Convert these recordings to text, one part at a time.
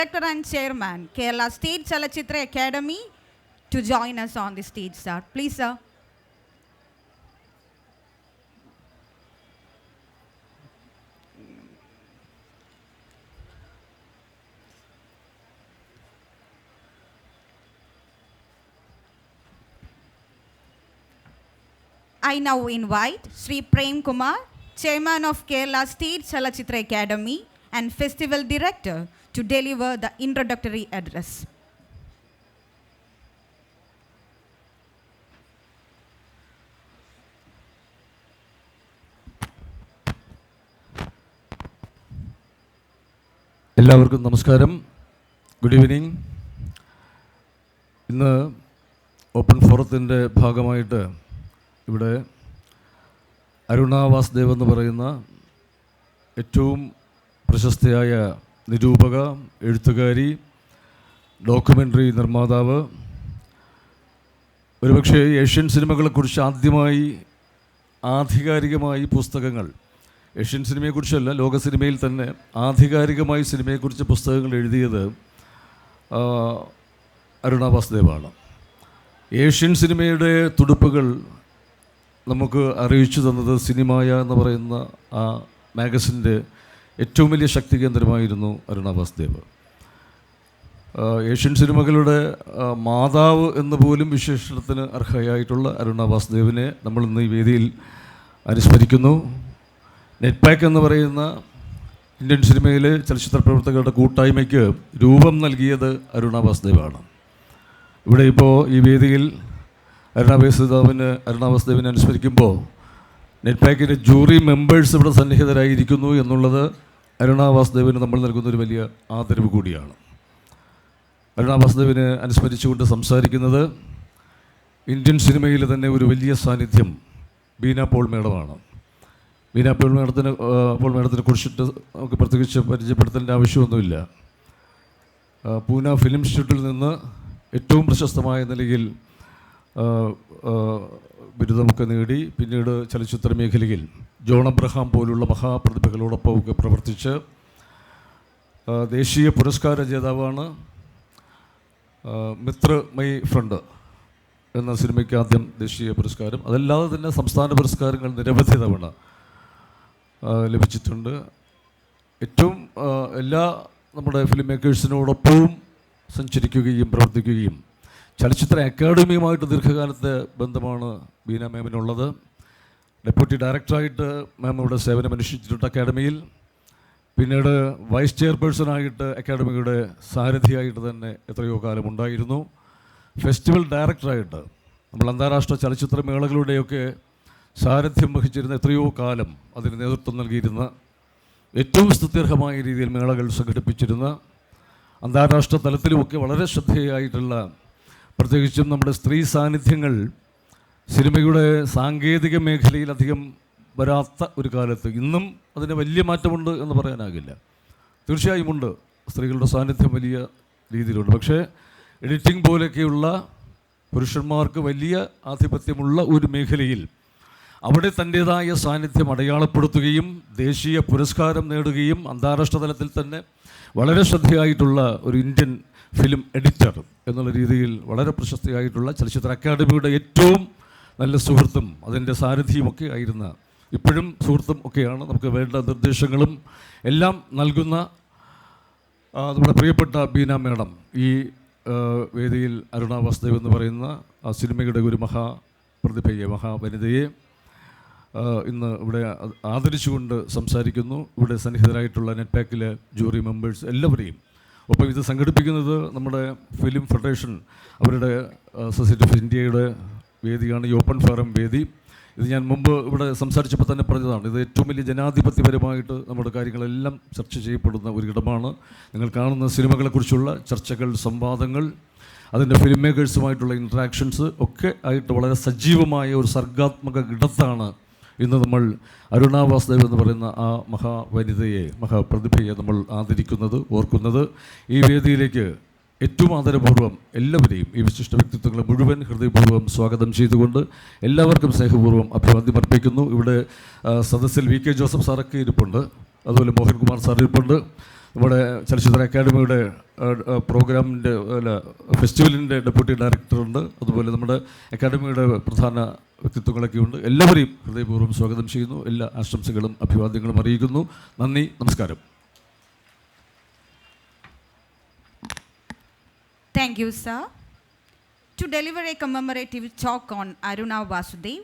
Director and Chairman, Kerala State Chalachitra Academy, to join us on the stage, sir. Please, sir. I now invite Sri Prem Kumar, Chairman of Kerala State Chalachitra Academy and Festival Director, to deliver the introductory address. എല്ലാവർക്കും നമസ്കാരം. Good evening. ഇന്ന് open ഫോറത്തിൻ്റെ ഭാഗമായിട്ട് ഇവിടെ അരുണ വാസുദേവ് എന്ന് പറയുന്ന ഏറ്റവും പ്രശസ്തയായ നിരൂപക, എഴുത്തുകാരി, ഡോക്യുമെൻ്ററി നിർമ്മാതാവ്, ഒരുപക്ഷെ ഏഷ്യൻ സിനിമകളെക്കുറിച്ച് ആദ്യമായി ആധികാരികമായി പുസ്തകങ്ങൾ, ഏഷ്യൻ സിനിമയെക്കുറിച്ചല്ല ലോക സിനിമയിൽ തന്നെ ആധികാരികമായി സിനിമയെക്കുറിച്ച് പുസ്തകങ്ങൾ എഴുതിയത് അരുണ വാസുദേവാണ്. ഏഷ്യൻ സിനിമയുടെ തുടുപ്പുകൾ നമുക്ക് അറിയിച്ചു തന്നത് സിനിമായ എന്ന് പറയുന്ന ആ മാഗസിൻ്റെ ഏറ്റവും വലിയ ശക്തി കേന്ദ്രമായിരുന്നു അരുണ വാസുദേവ്. ഏഷ്യൻ സിനിമകളുടെ മാതാവ് എന്ന് പോലും വിശേഷണത്തിന് അർഹയായിട്ടുള്ള അരുണ വാസുദേവിനെ നമ്മൾ ഇന്ന് ഈ വേദിയിൽ അനുസ്മരിക്കുന്നു. നെറ്റ്പാക്ക് എന്ന് പറയുന്ന ഇന്ത്യൻ സിനിമയിലെ ചലച്ചിത്ര പ്രവർത്തകരുടെ കൂട്ടായ്മയ്ക്ക് രൂപം നൽകിയത് അരുണ വാസുദേവാണ്. ഇവിടെ ഇപ്പോൾ ഈ വേദിയിൽ അരുണ വാസുദേവിനെ അനുസ്മരിക്കുമ്പോൾ നെറ്റ്പാക്കിൻ്റെ ജൂറി മെമ്പേഴ്സ് ഇവിടെ സന്നിഹിതരായിരിക്കുന്നു എന്നുള്ളത് അരുണ വാസുദേവിന് നമ്മൾ നൽകുന്നൊരു വലിയ ആദരവ് കൂടിയാണ്. അരുണ വാസുദേവിനെ അനുസ്മരിച്ചുകൊണ്ട് സംസാരിക്കുന്നത് ഇന്ത്യൻ സിനിമയിൽ തന്നെ ഒരു വലിയ സാന്നിധ്യം ബീന പോൾ മേഡമാണ്. ബീന പോൾ മേഡത്തിനെ കുറിച്ചിട്ട് നമുക്ക് പ്രത്യേകിച്ച് പരിചയപ്പെടുത്തേണ്ട ആവശ്യമൊന്നുമില്ല. പൂന ഫിലിം ഇൻസ്റ്റിറ്റ്യൂട്ടിൽ നിന്ന് ഏറ്റവും പ്രശസ്തമായ നിലയിൽ ബിരുദമൊക്കെ നേടി പിന്നീട് ചലച്ചിത്ര മേഖലയിൽ ജോൺ അബ്രഹാം പോലുള്ള മഹാപ്രതിഭകളോടൊപ്പം ഒക്കെ പ്രവർത്തിച്ച് ദേശീയ പുരസ്കാര ജേതാവാണ്. മിത്ര മൈ ഫ്രണ്ട് എന്ന സിനിമയ്ക്ക് ആദ്യം ദേശീയ പുരസ്കാരം, അതല്ലാതെ തന്നെ സംസ്ഥാന പുരസ്കാരങ്ങൾ നിരവധി തവണ ലഭിച്ചിട്ടുണ്ട്. ഏറ്റവും എല്ലാ നമ്മുടെ ഫിലിം മേക്കേഴ്സിനോടൊപ്പവും സഞ്ചരിക്കുകയും പ്രവർത്തിക്കുകയും ചലച്ചിത്ര അക്കാദമിയുമായിട്ട് ദീർഘകാലത്തെ ബന്ധമാണ് ബീന മാമിനുള്ളത്. ഡെപ്യൂട്ടി ഡയറക്ടറായിട്ട് മാം ഇവിടെ സേവനമനുഷ്ഠിച്ചിട്ടുണ്ട് അക്കാദമിയിൽ. പിന്നീട് വൈസ് ചെയർപേഴ്സണായിട്ട് അക്കാദമിയുടെ സാരഥിയായിട്ട് തന്നെ എത്രയോ കാലം ഉണ്ടായിരുന്നു. ഫെസ്റ്റിവൽ ഡയറക്ടറായിട്ട് നമ്മൾ അന്താരാഷ്ട്ര ചലച്ചിത്ര മേളകളുടെയൊക്കെ സാരഥ്യം വഹിച്ചിരുന്ന എത്രയോ കാലം അതിന് നേതൃത്വം നൽകിയിരുന്ന, ഏറ്റവും സ്തുത്യർഹമായ രീതിയിൽ മേളകൾ സംഘടിപ്പിച്ചിരുന്ന, അന്താരാഷ്ട്ര തലത്തിലുമൊക്കെ വളരെ ശ്രദ്ധേയമായിട്ടുള്ള, പ്രത്യേകിച്ചും നമ്മുടെ സ്ത്രീ സാന്നിധ്യങ്ങൾ സിനിമയുടെ സാങ്കേതിക മേഖലയിൽ അധികം വരാത്ത ഒരു കാലത്ത് ഇന്നും അതിന് വലിയ മാറ്റമുണ്ട് എന്ന് പറയാനാകില്ല. തീർച്ചയായും ഉണ്ട്, സ്ത്രീകളുടെ സാന്നിധ്യം വലിയ രീതിയിലുണ്ട്. പക്ഷേ എഡിറ്റിംഗ് പോലെയൊക്കെയുള്ള പുരുഷന്മാർക്ക് വലിയ ആധിപത്യമുള്ള ഒരു മേഖലയിൽ അവിടെ തൻ്റേതായ സാന്നിധ്യം അടയാളപ്പെടുത്തുകയും ദേശീയ പുരസ്കാരം നേടുകയും അന്താരാഷ്ട്ര തലത്തിൽ തന്നെ വളരെ ശ്രദ്ധയായിട്ടുള്ള ഒരു ഇന്ത്യൻ ഫിലിം എഡിറ്റർ എന്നുള്ള രീതിയിൽ വളരെ പ്രശസ്തിയായിട്ടുള്ള ചലച്ചിത്ര അക്കാദമിയുടെ ഏറ്റവും നല്ല സുഹൃത്തും അതിൻ്റെ സാരഥിയുമൊക്കെ ആയിരുന്ന, ഇപ്പോഴും സുഹൃത്തും ഒക്കെയാണ്, നമുക്ക് വേണ്ട നിർദ്ദേശങ്ങളും എല്ലാം നൽകുന്ന നമ്മുടെ പ്രിയപ്പെട്ട ബീന മേഡം ഈ വേദിയിൽ അരുണ വാസുദേവ് എന്ന് പറയുന്ന ആ സിനിമയുടെ ഒരു മഹാപ്രതിഭയെ, മഹാവനിതയെ ഇന്ന് ഇവിടെ ആദരിച്ചുകൊണ്ട് സംസാരിക്കുന്നു. ഇവിടെ സന്നിഹിതരായിട്ടുള്ള നെറ്റ്പാക്കിലെ ജൂറി മെമ്പേഴ്സ് എല്ലാവരെയും, ഒപ്പം ഇത് സംഘടിപ്പിക്കുന്നത് നമ്മുടെ ഫിലിം ഫെഡറേഷൻ, അവരുടെ സൊസൈറ്റി ഓഫ് ഇന്ത്യയുടെ വേദിയാണ് ഈ ഓപ്പൺ ഫോറം വേദി. ഇത് ഞാൻ മുമ്പ് ഇവിടെ സംസാരിച്ചപ്പോൾ തന്നെ പറഞ്ഞതാണ്, ഇത് ഏറ്റവും വലിയ ജനാധിപത്യപരമായിട്ട് നമ്മുടെ കാര്യങ്ങളെല്ലാം ചർച്ച ചെയ്യപ്പെടുന്ന ഒരിടമാണ്. നിങ്ങൾ കാണുന്ന സിനിമകളെക്കുറിച്ചുള്ള ചർച്ചകൾ, സംവാദങ്ങൾ, അതിൻ്റെ ഫിലിം മേക്കേഴ്സുമായിട്ടുള്ള ഇൻട്രാക്ഷൻസ് ഒക്കെ ആയിട്ട് വളരെ സജീവമായ ഒരു സർഗാത്മക ഇടത്താണ് ഇന്ന് നമ്മൾ അരുണ വാസുദേവ് എന്ന് പറയുന്ന ആ മഹാവനിതയെ, മഹാപ്രതിഭയെ നമ്മൾ ആദരിക്കുന്നത്, ഓർക്കുന്നത്. ഈ വേദിയിലേക്ക് ഏറ്റവും ആദരപൂർവ്വം എല്ലാവരെയും, ഈ വിശിഷ്ട വ്യക്തിത്വങ്ങളെ മുഴുവൻ ഹൃദയപൂർവ്വം സ്വാഗതം ചെയ്തുകൊണ്ട് എല്ലാവർക്കും സ്നേഹപൂർവ്വം അഭിവാദ്യം അർപ്പിക്കുന്നു. ഇവിടെ സദസ്സിൽ വി കെ ജോസഫ് സാറൊക്കെ ഇരിപ്പുണ്ട്, അതുപോലെ മോഹൻകുമാർ സാർ ഇരിപ്പുണ്ട്, നമ്മുടെ ചലച്ചിത്ര അക്കാദമിയുടെ പ്രോഗ്രാമിൻ്റെ അല്ല ഫെസ്റ്റിവലിൻ്റെ ഡെപ്യൂട്ടി ഡയറക്ടറുണ്ട്. അതുപോലെ നമ്മുടെ അക്കാദമിയുടെ പ്രധാന വ്യക്തിത്വങ്ങളൊക്കെ ഉണ്ട്. എല്ലാവരെയും ഹൃദയപൂർവ്വം സ്വാഗതം ചെയ്യുന്നു. എല്ലാ ആശംസകളും അഭിവാദ്യങ്ങളും അറിയിക്കുന്നു. നന്ദി, നമസ്കാരം. Thank you, sir. To deliver a commemorative talk on Aruna Vasudev,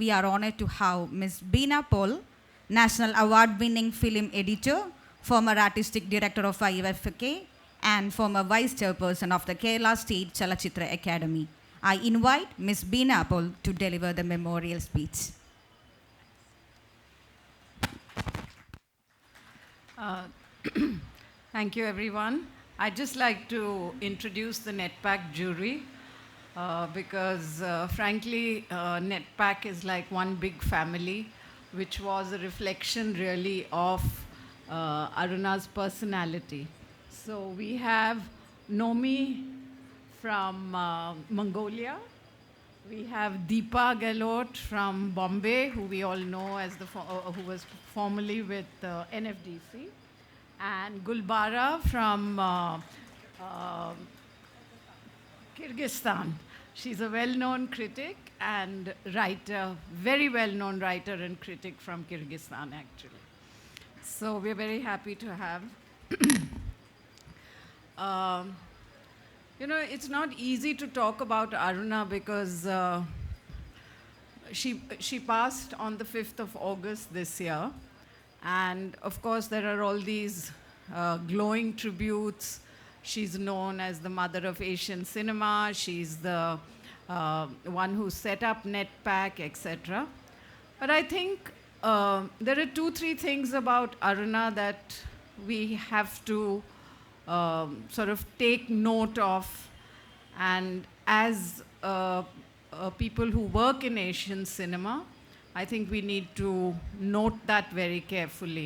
we are honored to have Ms. Beena Paul, National Award-winning film editor, former artistic director of IFFK, and former vice chairperson of the Kerala State Chalachitra Academy. I invite Ms. Beena Paul to deliver the memorial speech. Thank you, everyone. I'd just like to introduce the NETPAC jury because, frankly, NETPAC is like one big family, which was a reflection really of Aruna's personality. So we have Nomi from Mongolia. We have Deepa Gehlot from Bombay, who we all know as who was formerly with NFDC. And Gulbara from Kyrgyzstan. She's a well-known critic and writer, very well-known writer and critic from Kyrgyzstan, actually. So we're very happy to have. You know, it's not easy to talk about Aruna because she passed on the 5th of August this year. And of course, there are all these glowing tributes. She's known as the mother of Asian cinema. She's the one who set up NETPAC, etc. But I think there are 2-3 things about Aruna that we have to sort of take note of. And as people who work in Asian cinema, I think we need to note that very carefully.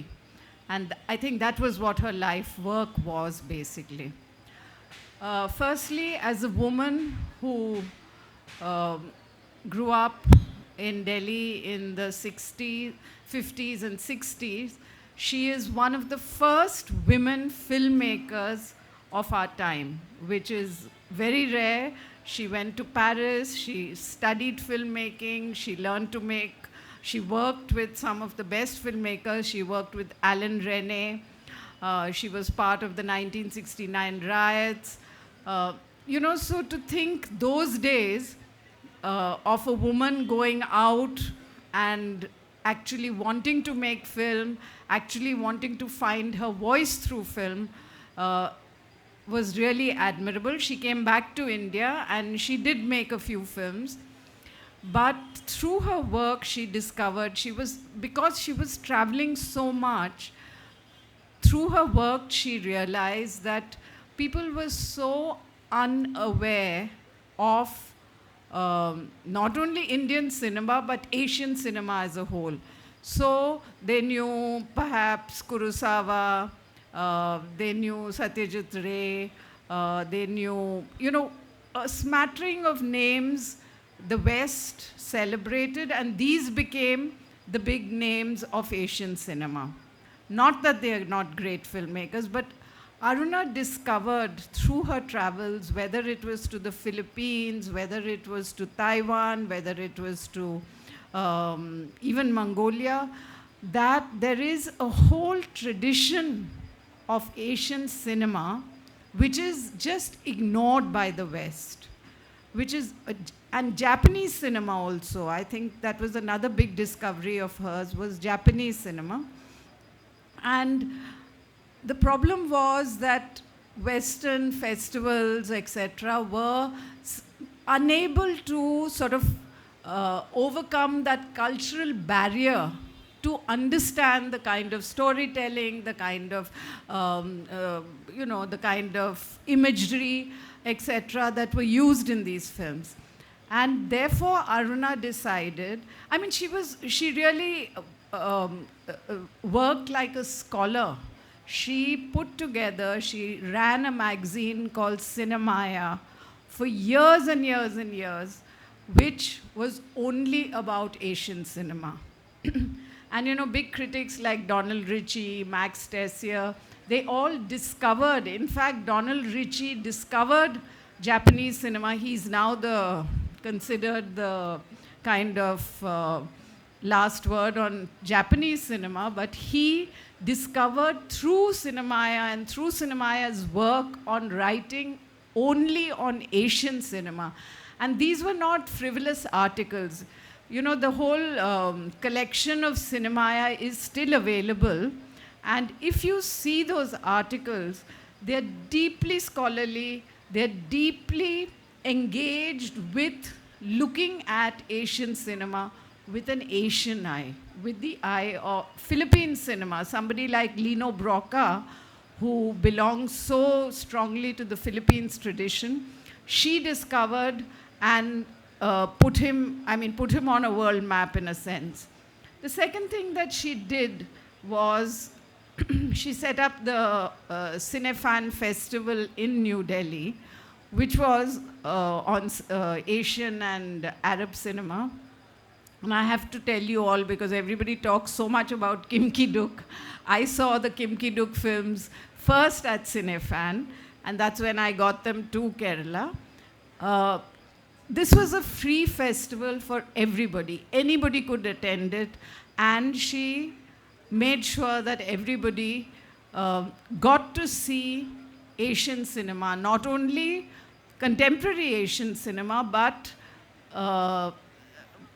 And I think that was what her life work was, basically. Firstly, as a woman who grew up in Delhi in the 50s and 60s, she is one of the first women filmmakers of our time, which is very rare. She went to Paris, she studied filmmaking, she learned to make. She worked with some of the best filmmakers. She worked with Alan Rene. She was part of the 1969 riots. You know, so to think those days of a woman going out and actually wanting to make film, actually wanting to find her voice through film, was really admirable. She came back to India and she did make a few films. But through her work, she discovered because she was traveling so much, through her work, she realized that people were so unaware of not only Indian cinema, but Asian cinema as a whole. So they knew perhaps Kurosawa, they knew Satyajit Ray, they knew, you know, a smattering of names the West celebrated, and these became the big names of Asian cinema. Not that they are not great filmmakers, but Aruna discovered through her travels, whether it was to the Philippines, whether it was to Taiwan, whether it was to even Mongolia, that there is a whole tradition of Asian cinema which is just ignored by the West, which is and Japanese cinema also. I think that was another big discovery of hers, was Japanese cinema. And the problem was that Western festivals, etc., were unable to sort of overcome that cultural barrier to understand the kind of storytelling, the kind of, you know, the kind of imagery, etc., that were used in these films. And therefore, Aruna decided, I mean, she really worked like a scholar. She put together, she ran a magazine called Cinemaya for years and years and years, which was only about Asian cinema. And you know, big critics like Donald Ritchie, Max Tessier, They all discovered, in fact, Donald Ritchie discovered Japanese cinema. He's now considered the kind of last word on Japanese cinema, but he discovered through Cinemaya and through Cinemaya's work on writing only on Asian cinema. And these were not frivolous articles. You know, the whole collection of Cinemaya is still available. And if you see those articles, they're deeply scholarly, they're deeply engaged with looking at Asian cinema with an Asian eye, with the eye of Philippine cinema. Somebody like Lino Broca, who belongs so strongly to the Philippines tradition, she discovered and put him on a world map in a sense. The second thing that she did was she set up the Cinefan Festival in New Delhi, which was on Asian and Arab cinema. And I have to tell you all, because everybody talks so much about Kim Ki-duk, I saw the Kim Ki-duk films first at Cinefan, and that's when I got them to Kerala. This was a free festival for everybody. Anybody could attend it, and she made sure that everybody got to see Asian cinema, not only contemporary Asian cinema, but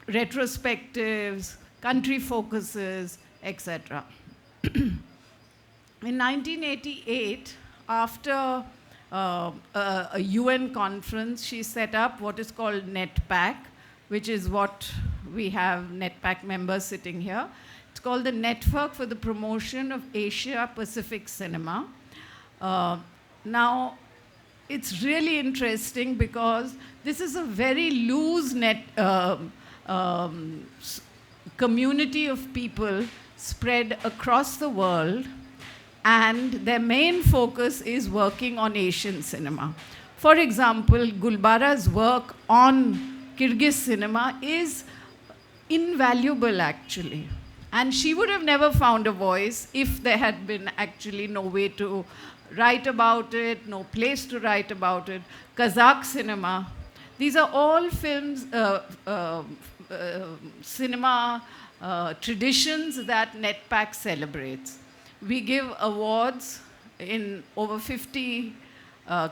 retrospectives, country focuses, etc. In 1988, after a UN conference, she set up what is called NETPAC, which is what we have NETPAC members sitting here. It's called the Network for the Promotion of Asia Pacific Cinema. Now, it's really interesting because this is a very loose community of people spread across the world, and their main focus is working on Asian cinema. For example, Gulbara's work on Kyrgyz cinema is invaluable, actually. And she would have never found a voice if there had been actually no way to write about it, no place to write about it. Kazakh cinema. These are all films, cinema traditions that NETPAC celebrates. We give awards in over 50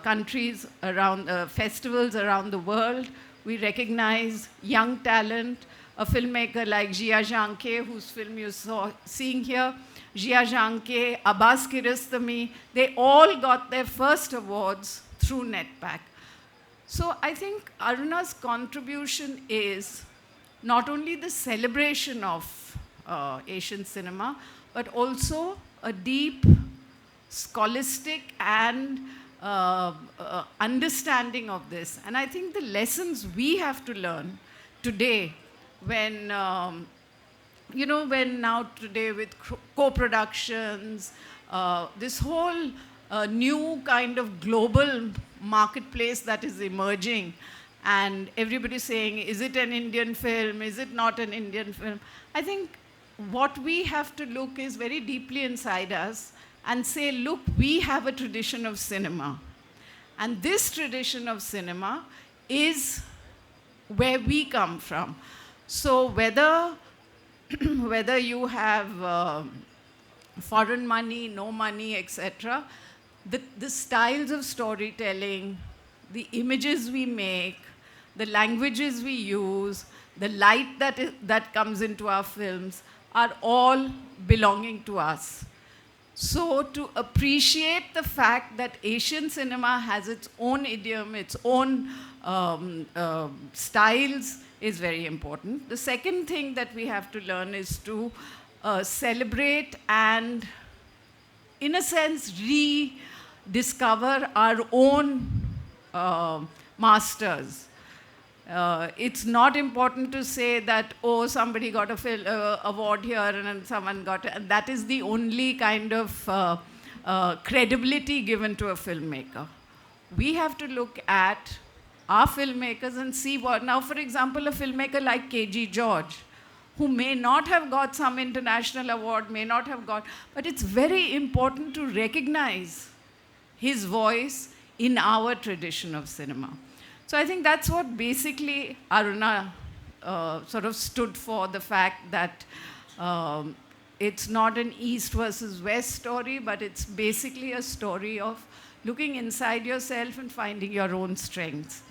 countries around festivals around the world. We recognize young talent. A filmmaker like Jia Janke, whose film you saw seeing here, Jia Janke, Abbas Kiarostami, they all got their first awards through NETPAC. So I think Aruna's contribution is not only the celebration of Asian cinema, but also a deep scholastic and understanding of this. And I think the lessons we have to learn today when, when now today with co-productions, this whole new kind of global marketplace that is emerging, and everybody saying, is it an Indian film? Is it not an Indian film? I think what we have to look is very deeply inside us and say, look, we have a tradition of cinema. And this tradition of cinema is where we come from. So whether you have foreign money, no money, etc., the styles of storytelling, the images we make, the languages we use, the light that comes into our films are all belonging to us. So to appreciate the fact that Asian cinema has its own idiom, its own styles is very important. The second thing that we have to learn is to celebrate and, in a sense, rediscover our own masters. It's not important to say that, oh, somebody got a award here and someone got it. And that is the only kind of credibility given to a filmmaker. We have to look at our filmmakers and see what, now for example, a filmmaker like K.G. George, who may not have got some international award, may not have got, but it's very important to recognize his voice in our tradition of cinema. So I think that's what basically Aruna sort of stood for, the fact that it's not an East versus West story, but it's basically a story of looking inside yourself and finding your own strengths.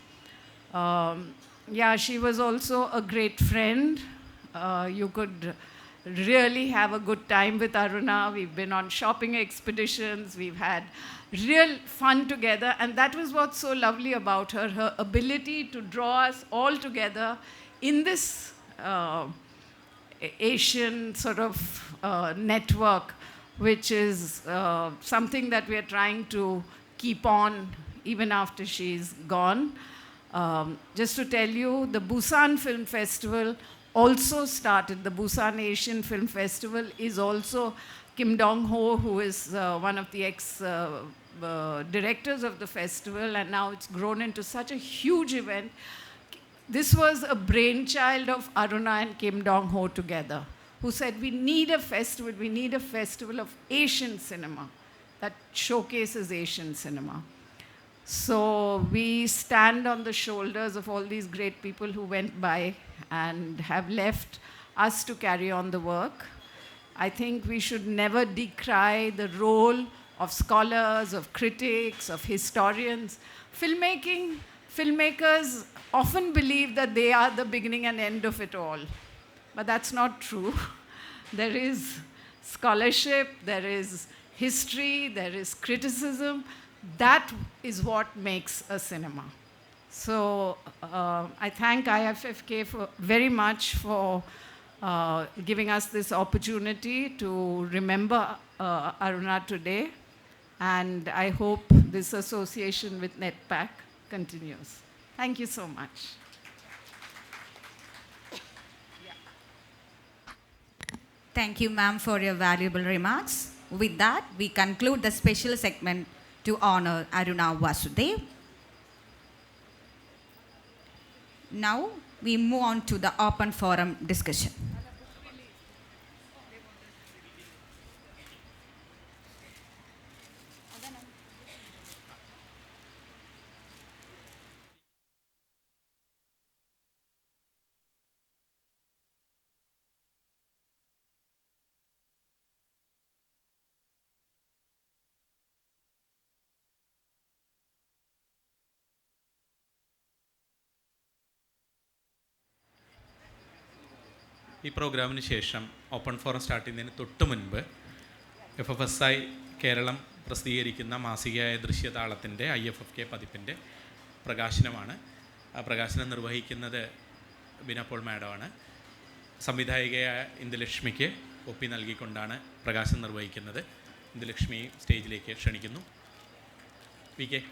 Yeah, she was also a great friend. You could really have a good time with Aruna. We've been on shopping expeditions. We've had real fun together. And that was what's so lovely about her, her ability to draw us all together in this Asian sort of network, which is something that we are trying to keep on even after she's gone. Just to tell you, the Busan Film Festival also started. The Busan Asian Film Festival is also Kim Dong-ho, who is one of the ex-directors of the festival, and now it's grown into such a huge event. This was a brainchild of Aruna and Kim Dong-ho together, who said, we need a festival of Asian cinema that showcases Asian cinema. So we stand on the shoulders of all these great people who went by and have left us to carry on the work. I think we should never decry the role of scholars, of critics, of historians. Filmmakers often believe that they are the beginning and end of it all. But that's not true. There is scholarship, there is history, there is criticism. That is what makes a cinema. So I thank IFFK very much for giving us this opportunity to remember Aruna today. And I hope this association with NETPAC continues. Thank you so much. Thank you, ma'am, for your valuable remarks. With that, we conclude the special segment to honor Aruna Vasudev. Now, we move on to the open forum discussion. ഈ പ്രോഗ്രാമിന് ശേഷം open forum start ചെയ്യുന്നതിന് തൊട്ട് മുൻപ് FFSI Keralam പ്രസിദ്ധീകരിക്കുന്ന മാസികയായ ദൃശ്യതാളത്തിൻ്റെ IFFK പതിപ്പിൻ്റെ പ്രകാശനമാണ്. ആ പ്രകാശനം നിർവഹിക്കുന്നത് ബീന പോൾ മാഡമാണ്. സംവിധായികയായ ഇന്ദുലക്ഷ്മിക്ക് ഒപ്പി നൽകിക്കൊണ്ടാണ് പ്രകാശനം നിർവഹിക്കുന്നത്. ഇന്ദുലക്ഷ്മി സ്റ്റേജിലേക്ക് ക്ഷണിക്കുന്നു. V K.